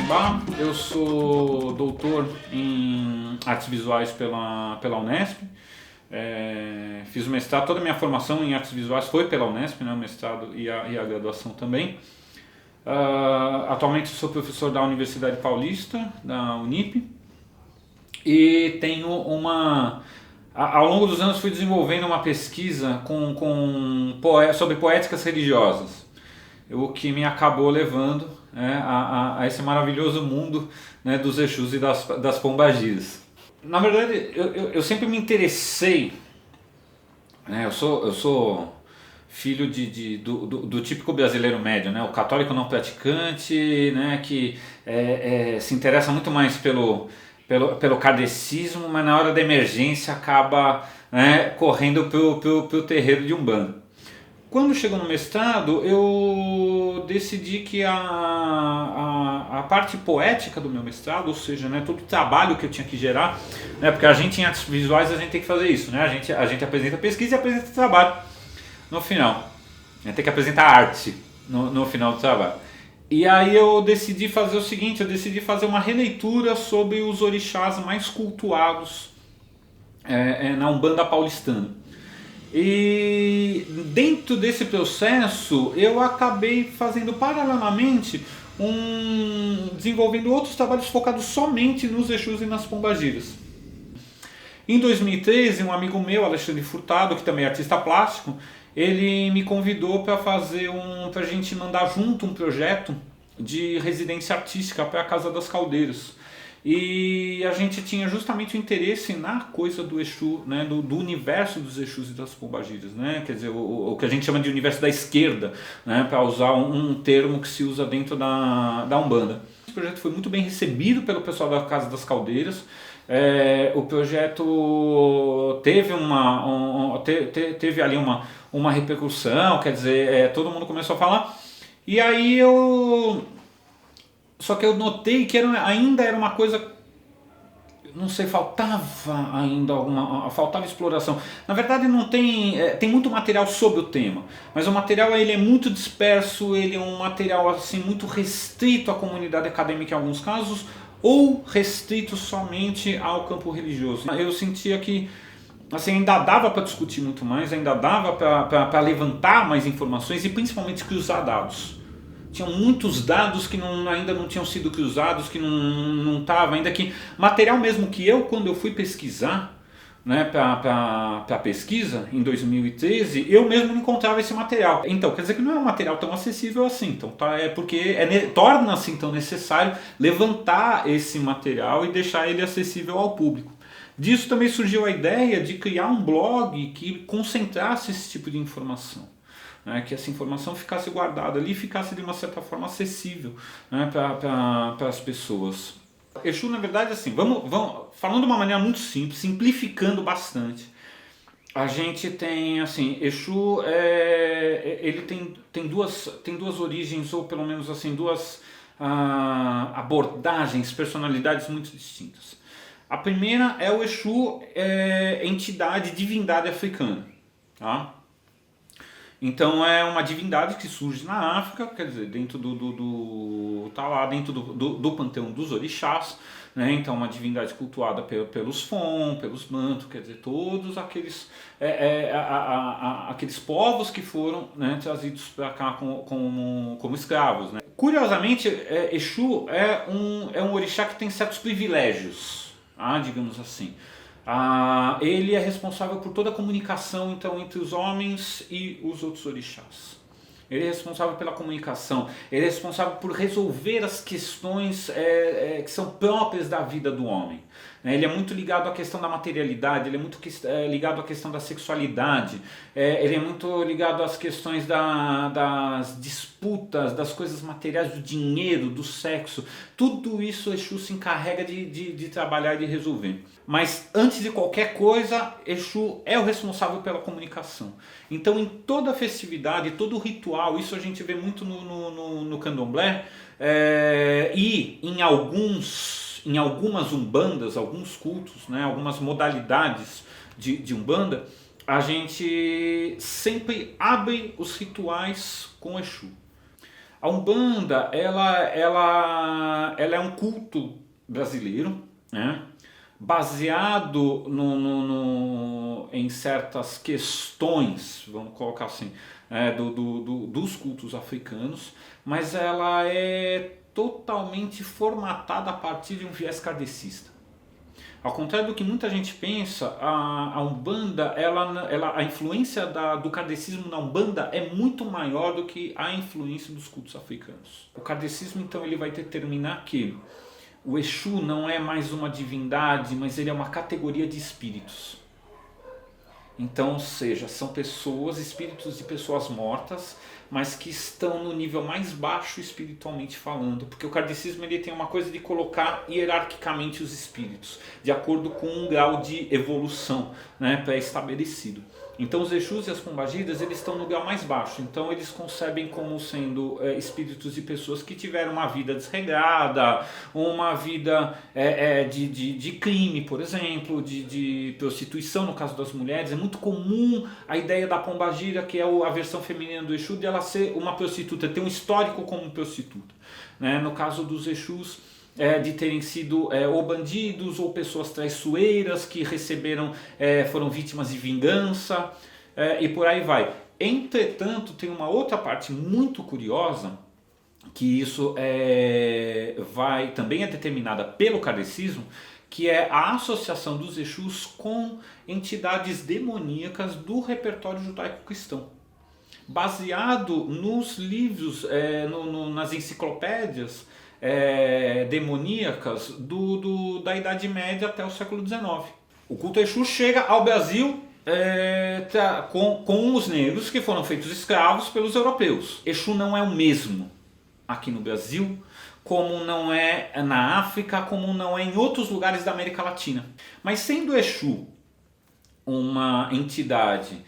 Tarimbá, eu sou doutor em artes visuais pela Unesp. Fiz o mestrado, toda a minha formação em artes visuais foi pela Unesp, né, o mestrado e a graduação também. Atualmente sou professor da Universidade Paulista, da Unip, e tenho ao longo dos anos fui desenvolvendo uma pesquisa sobre poéticas religiosas, o que me acabou levando, né, a esse maravilhoso mundo, né, dos Exus e das pombagiras. Na verdade, eu sempre me interessei, né, eu sou filho do típico brasileiro médio, né, o católico não praticante, né, que se interessa muito mais pelo kardecismo, mas na hora da emergência acaba, né, correndo pro terreiro de Umbanda. Quando chegou no mestrado, eu decidi que a parte poética do meu mestrado, ou seja, né, todo o trabalho que eu tinha que gerar, né, porque a gente em artes visuais a gente tem que fazer isso, né, a gente apresenta pesquisa e apresenta trabalho no final. A gente tem que apresentar arte no final do trabalho. E aí eu decidi fazer o seguinte, eu decidi fazer uma releitura sobre os orixás mais cultuados na Umbanda paulistana. E dentro desse processo eu acabei fazendo paralelamente desenvolvendo outros trabalhos focados somente nos Exus e nas pombagiras. Em 2013, um amigo meu, Alexandre Furtado, que também é artista plástico, ele me convidou para a gente mandar junto um projeto de residência artística para a Casa das Caldeiras. E a gente tinha justamente o interesse na coisa do Exu, né, do universo dos Exus e das pombagiras, né, quer dizer, o que a gente chama de universo da esquerda, né, para usar um termo que se usa dentro da Umbanda. Esse projeto foi muito bem recebido pelo pessoal da Casa das Caldeiras. O projeto teve ali uma repercussão, quer dizer, todo mundo começou a falar. E aí só que eu notei que ainda era uma coisa, não sei, faltava exploração. Na verdade não tem muito material sobre o tema, mas o material ele é muito disperso, ele é um material assim muito restrito à comunidade acadêmica em alguns casos, ou restrito somente ao campo religioso. Eu sentia que assim, ainda dava para discutir muito mais, ainda dava para levantar mais informações e principalmente cruzar dados. Tinham muitos dados que ainda não tinham sido cruzados, que não estava ainda que material mesmo que quando eu fui pesquisar, né, para pesquisa em 2013, eu mesmo não encontrava esse material. Então quer dizer que não é um material tão acessível assim, então porque torna-se então necessário levantar esse material e deixar ele acessível ao público. Disso também surgiu a ideia de criar um blog que concentrasse esse tipo de informação. Né, que essa informação ficasse guardada ali e ficasse de uma certa forma acessível, né, para as pessoas. Exu, na verdade, assim, vamos falando de uma maneira muito simples, simplificando bastante. A gente tem, assim, Exu ele tem duas origens, ou pelo menos assim, duas abordagens, personalidades muito distintas. A primeira é o Exu, entidade, divindade africana, tá? Então é uma divindade que surge na África, quer dizer, dentro tá lá dentro do panteão dos orixás, né? Então uma divindade cultuada pelos Fon, pelos Banto, quer dizer, todos aqueles aqueles povos que foram, né, trazidos para cá como escravos, né? Curiosamente, Exu é um orixá que tem certos privilégios, digamos assim. Ele é responsável por toda a comunicação então, entre os homens e os outros orixás. Ele é responsável pela comunicação, ele é responsável por resolver as questões que são próprias da vida do homem. Ele é muito ligado à questão da materialidade, ele é muito ligado à questão da sexualidade, ele é muito ligado às questões das disputas, das coisas materiais, do dinheiro, do sexo. Tudo isso o Exu se encarrega de trabalhar e de resolver. Mas antes de qualquer coisa, Exu é o responsável pela comunicação. Então em toda festividade, todo ritual, isso a gente vê muito no candomblé, e em algumas umbandas, alguns cultos, né, algumas modalidades de umbanda, a gente sempre abre os rituais com Exu. A Umbanda, ela é um culto brasileiro, né? Baseado em certas questões, vamos colocar assim, dos cultos africanos, mas ela é totalmente formatada a partir de um viés kardecista. Ao contrário do que muita gente pensa, a Umbanda, a influência do kardecismo na Umbanda é muito maior do que a influência dos cultos africanos. O kardecismo, então, ele vai determinar que o Exu não é mais uma divindade, mas ele é uma categoria de espíritos. Então, ou seja, são pessoas, espíritos de pessoas mortas, mas que estão no nível mais baixo espiritualmente falando, porque o kardecismo ele tem uma coisa de colocar hierarquicamente os espíritos, de acordo com um grau de evolução, né, pré-estabelecido. Então os Exus e as Pombagiras, eles estão no grau mais baixo, então eles concebem como sendo espíritos de pessoas que tiveram uma vida desregrada, uma vida de crime, por exemplo, de prostituição no caso das mulheres. É muito comum a ideia da Pombagira, que é a versão feminina do Exu, de ela ser uma prostituta, ter um histórico como prostituta, né? No caso dos Exus, de terem sido ou bandidos ou pessoas traiçoeiras que foram vítimas de vingança, e por aí vai. Entretanto, tem uma outra parte muito curiosa, que isso também é determinada pelo kardecismo, que é a associação dos Exus com entidades demoníacas do repertório judaico-cristão, baseado nos livros, nas enciclopédias demoníacas da Idade Média até o século XIX. O culto Exu chega ao Brasil com os negros que foram feitos escravos pelos europeus. Exu não é o mesmo aqui no Brasil, como não é na África, como não é em outros lugares da América Latina. Mas sendo Exu uma entidade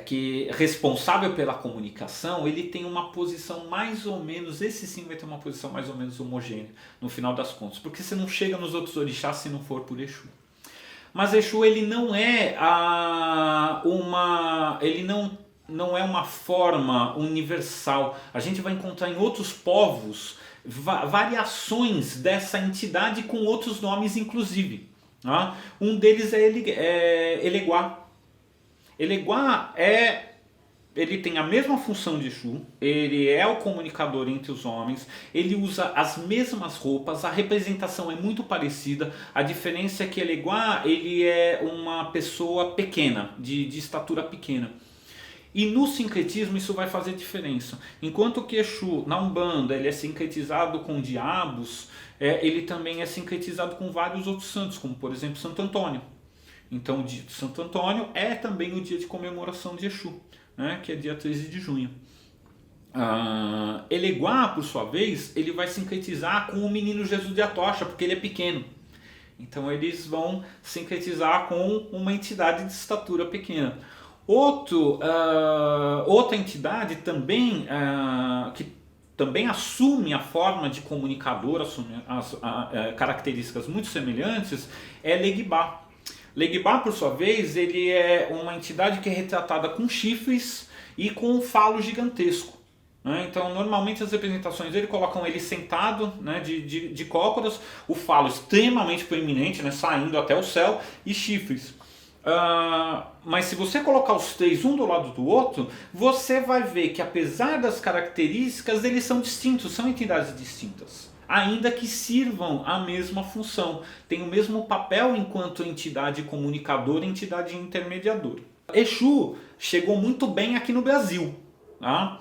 que responsável pela comunicação, ele tem uma posição mais ou menos, esse sim vai ter uma posição mais ou menos homogênea no final das contas, porque você não chega nos outros orixás se não for por Exu. Mas Exu ele não é não é uma forma universal. A gente vai encontrar em outros povos variações dessa entidade com outros nomes inclusive. Um deles é Eleguá. Eleguá ele tem a mesma função de Exu, ele é o comunicador entre os homens, ele usa as mesmas roupas, a representação é muito parecida, a diferença é que Eleguá ele é uma pessoa pequena, de estatura pequena. E no sincretismo isso vai fazer diferença. Enquanto que Exu, na Umbanda, ele é sincretizado com diabos, ele também é sincretizado com vários outros santos, como por exemplo Santo Antônio. Então o dia de Santo Antônio é também o dia de comemoração de Exu, né, que é dia 13 de junho. Eleguá, por sua vez, ele vai sincretizar com o menino Jesus de Atocha, porque ele é pequeno. Então eles vão sincretizar com uma entidade de estatura pequena. Outra entidade também que também assume a forma de comunicador, assume características muito semelhantes, é Leguibá. Leguibá, por sua vez, ele é uma entidade que é retratada com chifres e com um falo gigantesco. Então, normalmente as representações dele colocam ele sentado, né, de cócoras, o falo extremamente proeminente, né, saindo até o céu, e chifres. Mas se você colocar os três um do lado do outro, você vai ver que apesar das características, eles são distintos, são entidades distintas, ainda que sirvam a mesma função, tem o mesmo papel enquanto entidade comunicadora e entidade intermediadora. Exu chegou muito bem aqui no Brasil, tá?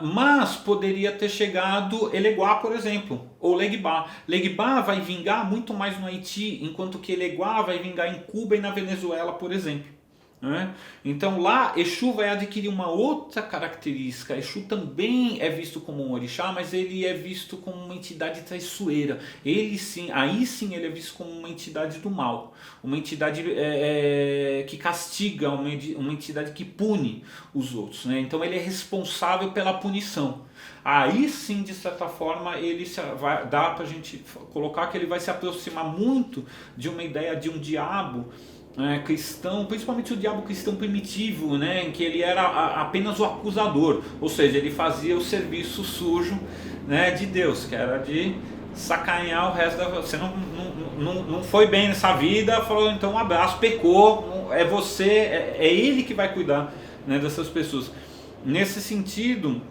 Mas poderia ter chegado Eleguá, por exemplo, ou Leguibá. Leguibá vai vingar muito mais no Haiti, enquanto que Eleguá vai vingar em Cuba e na Venezuela, por exemplo. Então lá Exu vai adquirir uma outra característica. Exu também é visto como um orixá, mas ele é visto como uma entidade traiçoeira. Aí sim ele é visto como uma entidade do mal, uma entidade que castiga, uma entidade que pune os outros, né? Então ele é responsável pela punição. Aí sim, de certa forma, dá pra gente colocar que ele vai se aproximar muito de uma ideia de um diabo cristão, principalmente o diabo cristão primitivo, né, em que ele era apenas o acusador, ou seja, ele fazia o serviço sujo, né, de Deus, que era de sacanear o resto da... Você não foi bem nessa vida, falou, então um abraço, pecou, é você, é ele que vai cuidar, né, dessas pessoas. Nesse sentido,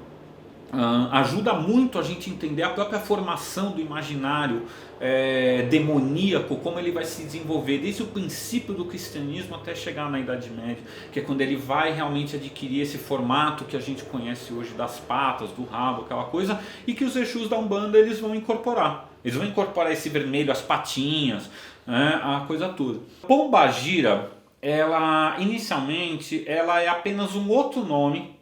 ajuda muito a gente entender a própria formação do imaginário demoníaco, como ele vai se desenvolver desde o princípio do cristianismo até chegar na Idade Média, que é quando ele vai realmente adquirir esse formato que a gente conhece hoje das patas, do rabo, aquela coisa, e que os Exus da Umbanda eles vão incorporar. Eles vão incorporar esse vermelho, as patinhas, né, a coisa toda. Pombagira, ela inicialmente ela é apenas um outro nome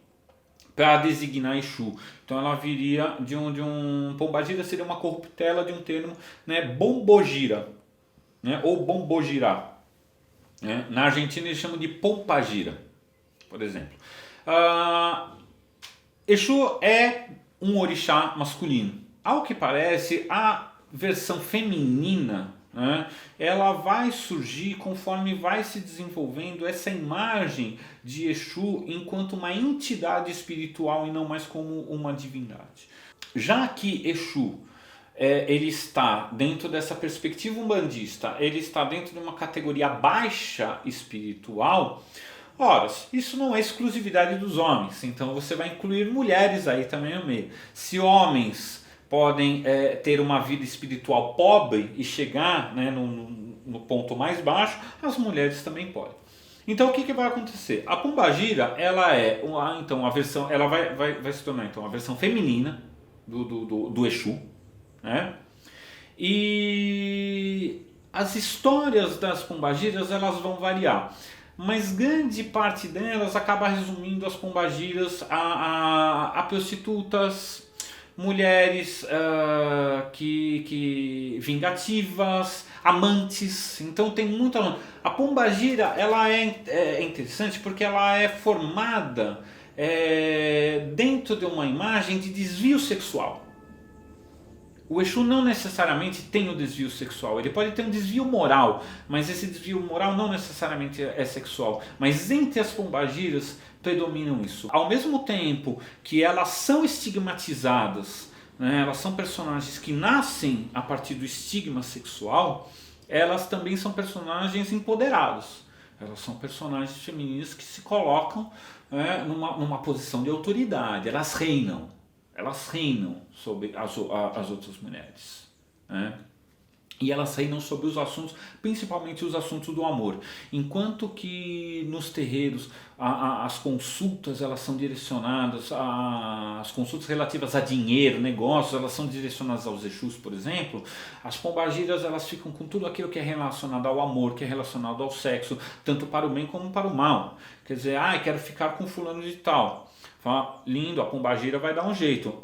para designar Exu. Então ela viria de um Pombagira seria uma corruptela de um termo, né, Bombogira, né, ou Bombogirá. Né? Na Argentina eles chamam de Pombagira, por exemplo. Exu é um orixá masculino. Ao que parece, a versão feminina, né, ela vai surgir conforme vai se desenvolvendo essa imagem de Exu enquanto uma entidade espiritual e não mais como uma divindade. Já que Exu ele está dentro dessa perspectiva umbandista, ele está dentro de uma categoria baixa espiritual. Ora, isso não é exclusividade dos homens, então você vai incluir mulheres aí também no meio. Se homens podem ter uma vida espiritual pobre e chegar, né, no ponto mais baixo, as mulheres também podem. Então o que vai acontecer? A Pombagira, ela é então a versão, ela vai se tornar então a versão feminina do Exu, né? E as histórias das Pombagiras elas vão variar, mas grande parte delas acaba resumindo as Pombagiras a prostitutas, mulheres que vingativas, amantes. Então tem muita... A Pombagira ela é interessante porque ela é formada dentro de uma imagem de desvio sexual. O Exu não necessariamente tem o desvio sexual, ele pode ter um desvio moral, mas esse desvio moral não necessariamente é sexual. Mas entre as Pombagiras predominam isso. Ao mesmo tempo que elas são estigmatizadas, né, elas são personagens que nascem a partir do estigma sexual, elas também são personagens empoderados. Elas são personagens femininas que se colocam numa posição de autoridade, elas reinam sobre as outras mulheres, né? E elas reinam sobre os assuntos, principalmente os assuntos do amor. Enquanto que nos terreiros as consultas elas são direcionadas, as consultas relativas a dinheiro, negócios, elas são direcionadas aos Exus, por exemplo. As Pombagiras elas ficam com tudo aquilo que é relacionado ao amor, que é relacionado ao sexo, tanto para o bem como para o mal. Quer dizer, quero ficar com fulano de tal. Fala, lindo, a Pombagira vai dar um jeito.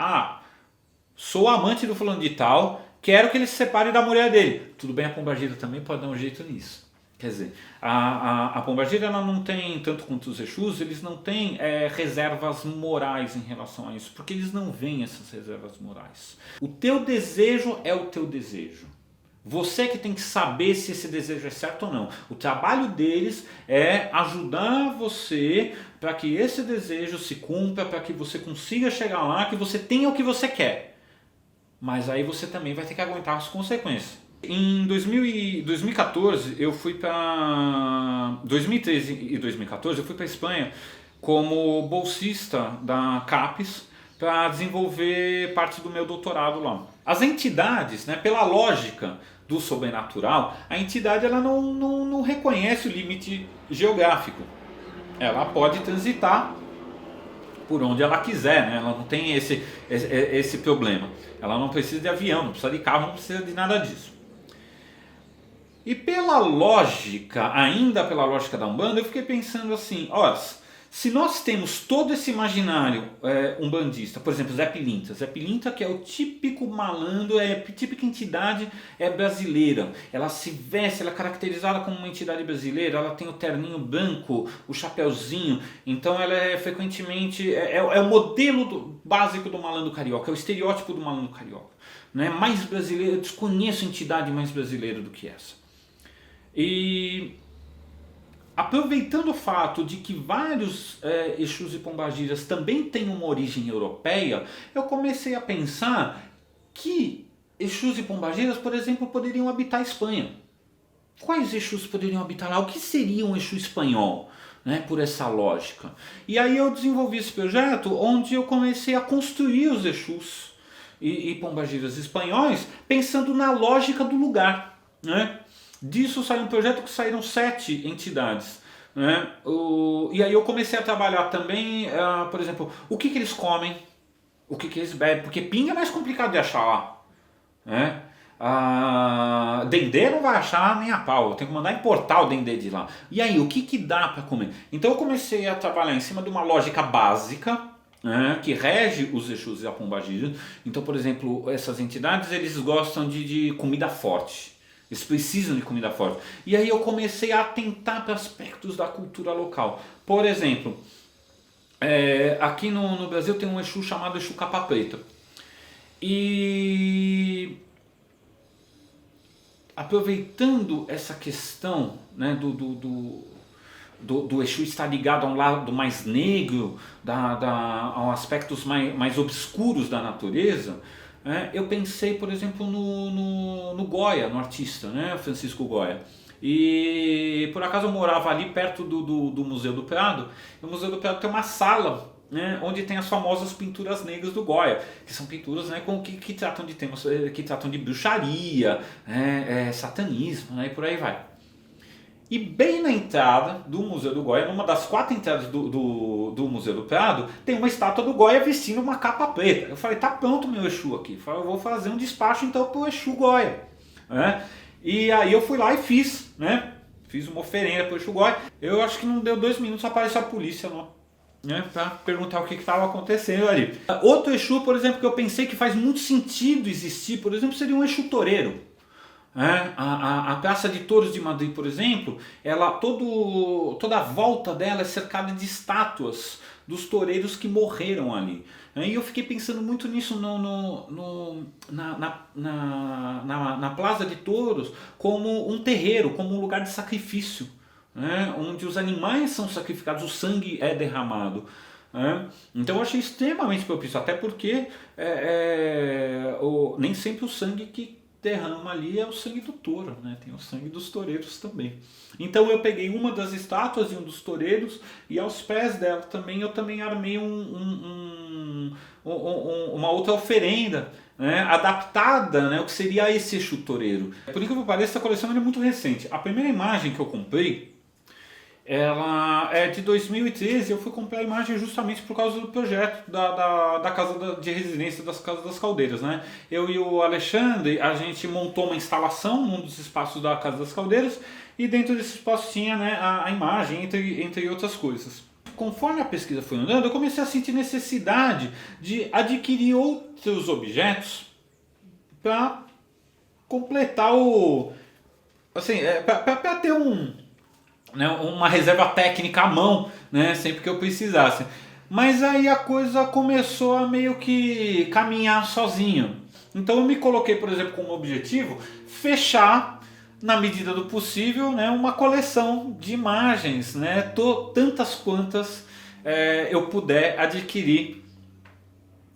Sou amante do fulano de tal, quero que ele se separe da mulher dele. Tudo bem, a Pombagira também pode dar um jeito nisso. Quer dizer, a Pombagira ela não tem, tanto quanto os Exus, eles não têm reservas morais em relação a isso, porque eles não veem essas reservas morais. O teu desejo é o teu desejo. Você que tem que saber se esse desejo é certo ou não. O trabalho deles é ajudar você para que esse desejo se cumpra, para que você consiga chegar lá, que você tenha o que você quer. Mas aí você também vai ter que aguentar as consequências. Em 2014, eu fui para... 2013 e 2014, eu fui para a Espanha como bolsista da CAPES para desenvolver parte do meu doutorado lá. As entidades, né, pela lógica do sobrenatural, a entidade ela não reconhece o limite geográfico. Ela pode transitar por onde ela quiser, né? Ela não tem esse problema. Ela não precisa de avião, não precisa de carro, não precisa de nada disso. E pela lógica, ainda pela lógica da Umbanda, eu fiquei pensando assim, se nós temos todo esse imaginário umbandista, por exemplo, Zé Pilintra que é o típico malandro, a típica entidade brasileira, ela se veste, ela é caracterizada como uma entidade brasileira, ela tem o terninho branco, o chapéuzinho, então ela é frequentemente, o modelo básico do malandro carioca, é o estereótipo do malandro carioca, né? Mais brasileiro, eu desconheço entidade mais brasileira do que essa. E aproveitando o fato de que vários Exus e Pombagiras também têm uma origem europeia, eu comecei a pensar que Exus e Pombagiras, por exemplo, poderiam habitar a Espanha. Quais Exus poderiam habitar lá? O que seria um Exu espanhol? Né, por essa lógica. E aí eu desenvolvi esse projeto onde eu comecei a construir os Exus e Pombagiras espanhóis pensando na lógica do lugar. Né? Disso saiu um projeto que saíram 7 entidades. Né? E aí eu comecei a trabalhar também, por exemplo, o que eles comem, o que eles bebem, porque pinga é mais complicado de achar lá. Né? Dendê não vai achar nem a pau, eu tenho que mandar importar o dendê de lá. E aí, o que dá para comer? Então eu comecei a trabalhar em cima de uma lógica básica, né, que rege os Exus e a Pombagira. Então, por exemplo, essas entidades eles gostam de comida forte. Eles precisam de comida forte. E aí eu comecei a atentar para aspectos da cultura local. Por exemplo, aqui no Brasil tem um Exu chamado Exu Capa Preta. E aproveitando essa questão, né, do Exu estar ligado a um lado mais negro, a aspectos mais obscuros da natureza, eu pensei, por exemplo, no Goya, no artista, né, Francisco Goya. E por acaso eu morava ali perto do Museu do Prado. E o Museu do Prado tem uma sala, né, onde tem as famosas pinturas negras do Goya, que são pinturas, né, que tratam de temas, que tratam de bruxaria, satanismo, né, e por aí vai. E bem na entrada do Museu do Goya, numa das 4 entradas do Museu do Prado, tem uma estátua do Goya vestindo uma capa preta. Eu falei, tá pronto meu Exu aqui, eu vou fazer um despacho então pro Exu Goya. Né? E aí eu fui lá e fiz, né? Fiz uma oferenda pro Exu Goya. Eu acho que não deu 2 minutos, apareceu a polícia lá, né, para perguntar o que estava acontecendo ali. Outro Exu, por exemplo, que eu pensei que faz muito sentido existir, por exemplo, seria um Exu toureiro. A Praça de Touros de Madrid, por exemplo, toda a volta dela é cercada de estátuas dos toureiros que morreram ali. E eu fiquei pensando muito nisso na Plaza de Touros como um terreiro, como um lugar de sacrifício, né, onde os animais são sacrificados, o sangue é derramado. Então eu achei extremamente propício, até porque nem sempre o sangue que derrama ali é o sangue do touro, né? Tem o sangue dos toureiros também. Então eu peguei uma das estátuas de um dos toureiros e aos pés dela também eu também armei uma outra oferenda, né, adaptada, né, o que seria esse Exu toureiro. Por incrível que pareça, essa coleção é muito recente. A primeira imagem que eu comprei, ela é de 2013. Eu fui comprar a imagem justamente por causa do projeto da casa de residência das Casas das Caldeiras, né? Eu e o Alexandre, a gente montou uma instalação num dos espaços da Casa das Caldeiras e dentro desse espaço tinha, né, a imagem, entre outras coisas. Conforme a pesquisa foi andando, eu comecei a sentir necessidade de adquirir outros objetos para completar para ter uma reserva técnica à mão, né, sempre que eu precisasse. Mas aí a coisa começou a meio que caminhar sozinho. Então eu me coloquei, por exemplo, como objetivo fechar, na medida do possível, né, uma coleção de imagens, né, tantas quantas eu puder adquirir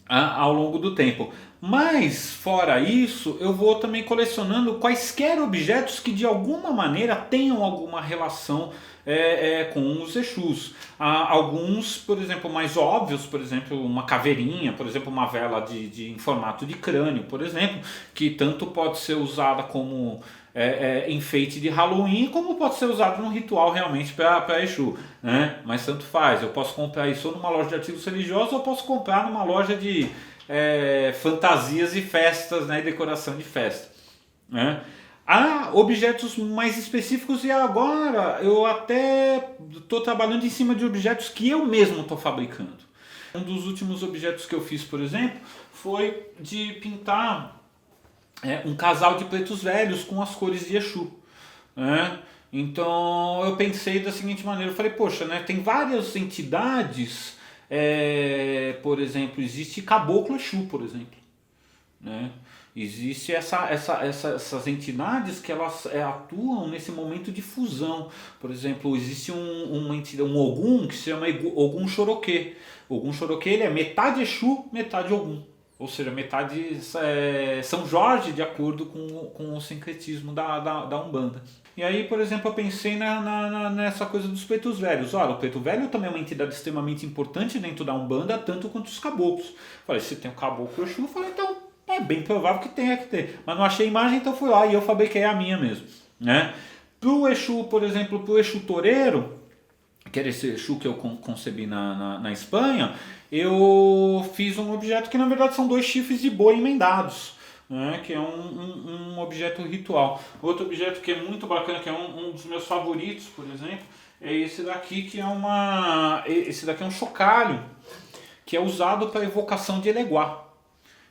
ao longo do tempo. Mas, fora isso, eu vou também colecionando quaisquer objetos que de alguma maneira tenham alguma relação com os Exus. Alguns, por exemplo, mais óbvios, por exemplo, uma caveirinha, por exemplo, uma vela em formato de crânio, por exemplo, que tanto pode ser usada como enfeite de Halloween, como pode ser usado num ritual realmente para Exu, né? Mas tanto faz, eu posso comprar isso numa loja de artigos religiosos ou posso comprar numa loja de fantasias e festas, né, e decoração de festa, né? Há objetos mais específicos e agora eu até estou trabalhando em cima de objetos que eu mesmo estou fabricando. Um dos últimos objetos que eu fiz, por exemplo, foi de pintar um casal de pretos velhos com as cores de Exu, né? Então eu pensei da seguinte maneira, eu falei, poxa, né, tem várias entidades, por exemplo, existe Caboclo Exu, por exemplo, né? Existe essas entidades que elas atuam nesse momento de fusão. Por exemplo, existe uma entidade, um Ogum que se chama Ogum Choroquê. Ogum Choroquê ele é metade Exu, metade Ogum. Ou seja, metade São Jorge, de acordo com o sincretismo da Umbanda. E aí, por exemplo, eu pensei nessa coisa dos pretos velhos. Olha, o preto velho também é uma entidade extremamente importante dentro da Umbanda, tanto quanto os caboclos. Falei, se tem o caboclo Exu, eu falei, então é bem provável que tenha que ter. Mas não achei imagem, então fui lá e eu fabriquei a minha mesmo. Né? Pro Exu, por exemplo, pro Exu Toureiro, que era esse Exu que eu concebi na Espanha, eu fiz um objeto que na verdade são 2 chifres de boi emendados. Né, que é um objeto ritual. Outro objeto que é muito bacana, que é um dos meus favoritos, por exemplo, é esse daqui, que é esse daqui é um chocalho, que é usado para evocação de Eleguá.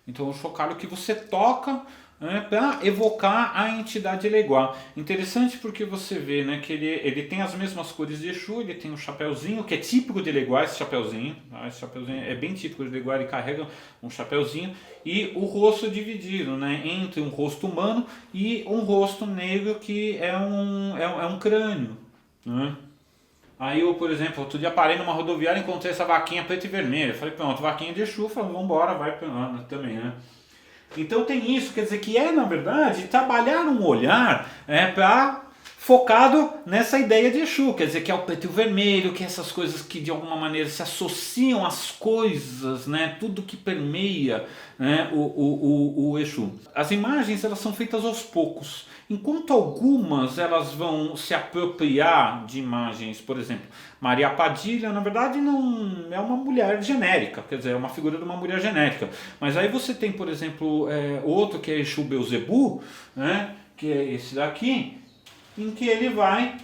Então, o chocalho que você toca, né, para evocar a entidade Eleguá. Interessante porque você vê, né, que ele tem as mesmas cores de Exu, ele tem um chapéuzinho que é típico de Eleguá, esse chapéuzinho. Tá? Esse chapéuzinho é bem típico de Eleguá, ele carrega um chapéuzinho e o rosto dividido, né, entre um rosto humano e um rosto negro que é um crânio. Né? Aí eu, por exemplo, outro dia parei numa rodoviária e encontrei essa vaquinha preta e vermelha. Falei, pronto, vaquinha de Exu, falei, vambora, vai pra lá também, né? Então tem isso, quer dizer que na verdade, trabalhar um olhar focado nessa ideia de Exu, quer dizer que é o preto e o vermelho, que é essas coisas que de alguma maneira se associam às coisas, né, tudo que permeia, né, o Exu. As imagens elas são feitas aos poucos, enquanto algumas elas vão se apropriar de imagens, por exemplo, Maria Padilha, na verdade, não é uma mulher genérica, quer dizer, é uma figura de uma mulher genérica. Mas aí você tem, por exemplo, outro que é Exu Beuzebu, né, que é esse daqui, em que ele vai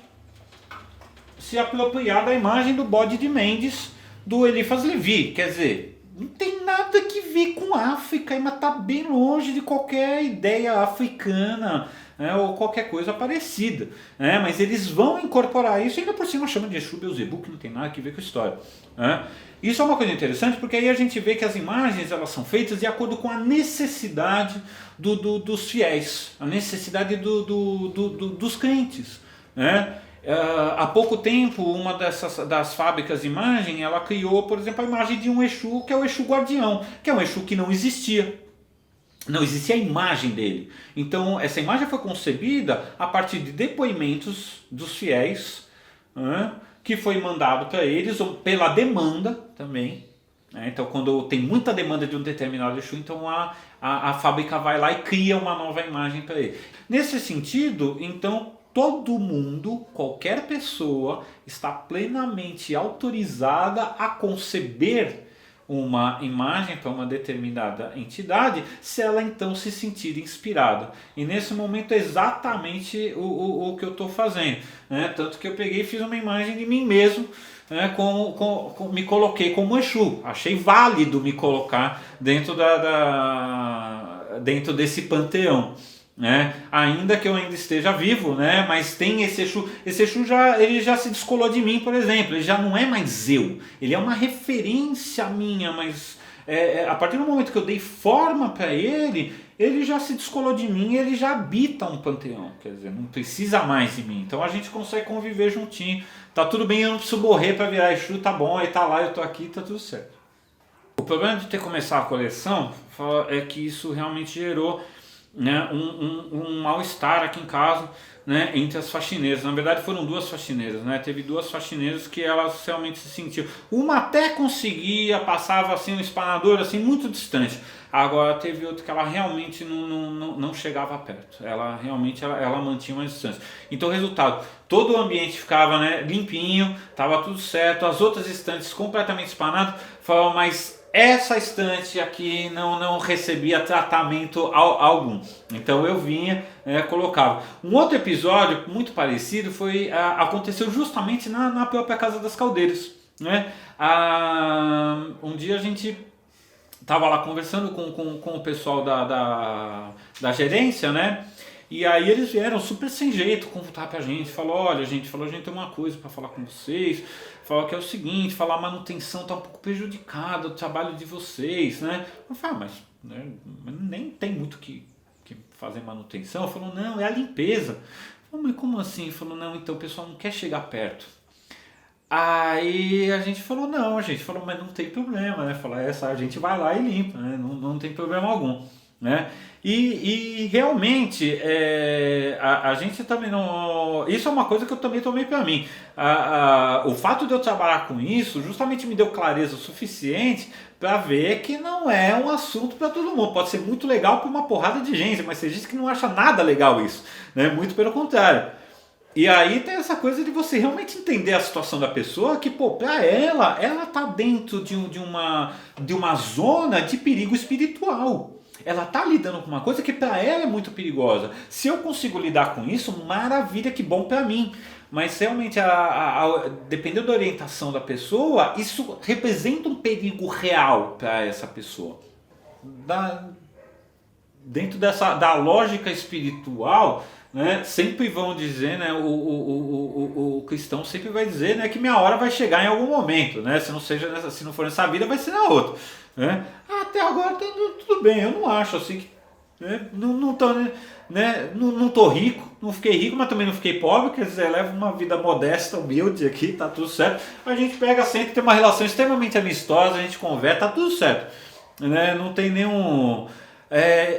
se apropriar da imagem do bode de Mendes do Eliphas Levi. Quer dizer, não tem nada que ver com África, mas está bem longe de qualquer ideia africana, né, ou qualquer coisa parecida. Né, mas eles vão incorporar isso e ainda por cima chamam de Exu Beuzebu, que não tem nada a ver com a história. Né. Isso é uma coisa interessante porque aí a gente vê que as imagens elas são feitas de acordo com a necessidade dos fiéis, a necessidade dos crentes. Né? Há pouco tempo, uma das fábricas de imagem, ela criou, por exemplo, a imagem de um Exu, que é o Exu Guardião, que é um Exu que não existia. Não existia a imagem dele. Então, essa imagem foi concebida a partir de depoimentos dos fiéis, né, que foi mandado para eles, ou pela demanda também. Né? Então, quando tem muita demanda de um determinado Exu, então a fábrica vai lá e cria uma nova imagem para ele. Nesse sentido, então, todo mundo, qualquer pessoa, está plenamente autorizada a conceber uma imagem para uma determinada entidade, se ela então se sentir inspirada. E nesse momento é exatamente o que eu estou fazendo. Né? Tanto que eu peguei e fiz uma imagem de mim mesmo, né? Me coloquei como Exu. Achei válido me colocar dentro, dentro desse panteão. Né? Ainda que eu ainda esteja vivo, né? Mas tem esse Exu. Esse Exu ele já se descolou de mim, por exemplo. Ele já não é mais eu. Ele é uma referência minha, mas a partir do momento que eu dei forma para ele, ele já se descolou de mim e ele já habita um panteão. Quer dizer, não precisa mais de mim. Então a gente consegue conviver juntinho. Tá tudo bem, eu não preciso morrer para virar Exu, tá bom, aí tá lá, eu tô aqui, tá tudo certo. O problema de ter começado a coleção é que isso realmente gerou, né, um mal-estar aqui em casa, né, entre as faxineiras. Na verdade foram 2 faxineiras, né? Teve 2 faxineiras que elas realmente se sentiam. Uma até conseguia, passava assim um espanador assim muito distante. Agora teve outra que ela realmente não chegava perto. Ela realmente ela mantinha uma distância. Então resultado, todo o ambiente ficava, né, limpinho, tava tudo certo. As outras estantes completamente espanadas. Falavam, mas essa estante aqui não recebia tratamento algum. Então eu vinha, colocava. Um outro episódio muito parecido aconteceu justamente na própria Casa das Caldeiras. Né? Um dia a gente estava lá conversando com o pessoal da gerência, né? E aí eles vieram super sem jeito contar pra gente, olha, a gente tem uma coisa para falar com vocês, falou que é o seguinte, a manutenção tá um pouco prejudicada, o trabalho de vocês, né? Eu falei, mas né? Nem tem muito que fazer manutenção. Falou, não, é a limpeza. Falei, mas como assim? Falou, não, então o pessoal não quer chegar perto. Aí a gente falou, não, a gente falou, mas não tem problema, né? Falar essa, a gente vai lá e limpa, né? Não tem problema algum, né? E realmente a gente também não. Isso é uma coisa que eu também tomei para mim. O fato de eu trabalhar com isso justamente me deu clareza suficiente para ver que não é um assunto para todo mundo. Pode ser muito legal para uma porrada de gente, mas tem gente que não acha nada legal isso, né? Muito pelo contrário. E aí tem essa coisa de você realmente entender a situação da pessoa, que, pô, pra ela tá dentro de uma zona de perigo espiritual. Ela tá lidando com uma coisa que pra ela é muito perigosa. Se eu consigo lidar com isso, maravilha, que bom pra mim. Mas realmente, dependendo da orientação da pessoa, isso representa um perigo real para essa pessoa. Da, Dentro da lógica espiritual, né, sempre vão dizer, né, o cristão sempre vai dizer, né, que minha hora vai chegar em algum momento, né, se não for nessa vida, vai ser na outra, né. Até agora tá tudo bem, eu não acho assim que, né, não tô, né, não tô rico, não fiquei rico, mas também não fiquei pobre, quer dizer, levo uma vida modesta, humilde aqui, tá tudo certo. A gente pega sempre, tem uma relação extremamente amistosa, a gente conversa, tá tudo certo, né, não tem nenhum.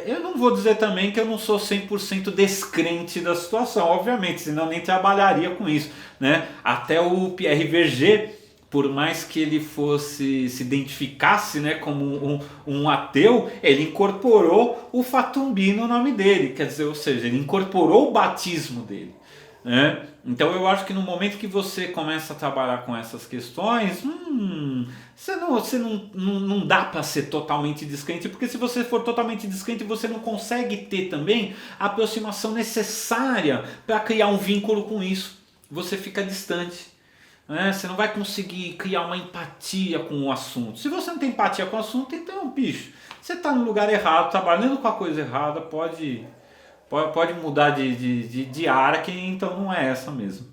Eu não vou dizer também que eu não sou 100% descrente da situação, obviamente, senão eu nem trabalharia com isso, né? Até o Pierre Verger, por mais que ele se identificasse, né, como um ateu, ele incorporou o Fatumbi no nome dele, quer dizer, ou seja, ele incorporou o batismo dele, né? Então eu acho que no momento que você começa a trabalhar com essas questões, você não dá para ser totalmente descrente, porque se você for totalmente descrente, você não consegue ter também a aproximação necessária para criar um vínculo com isso. Você fica distante, né? Você não vai conseguir criar uma empatia com o assunto. Se você não tem empatia com o assunto, então, bicho, você está no lugar errado, trabalhando com a coisa errada, pode mudar de área, que então não é essa mesmo.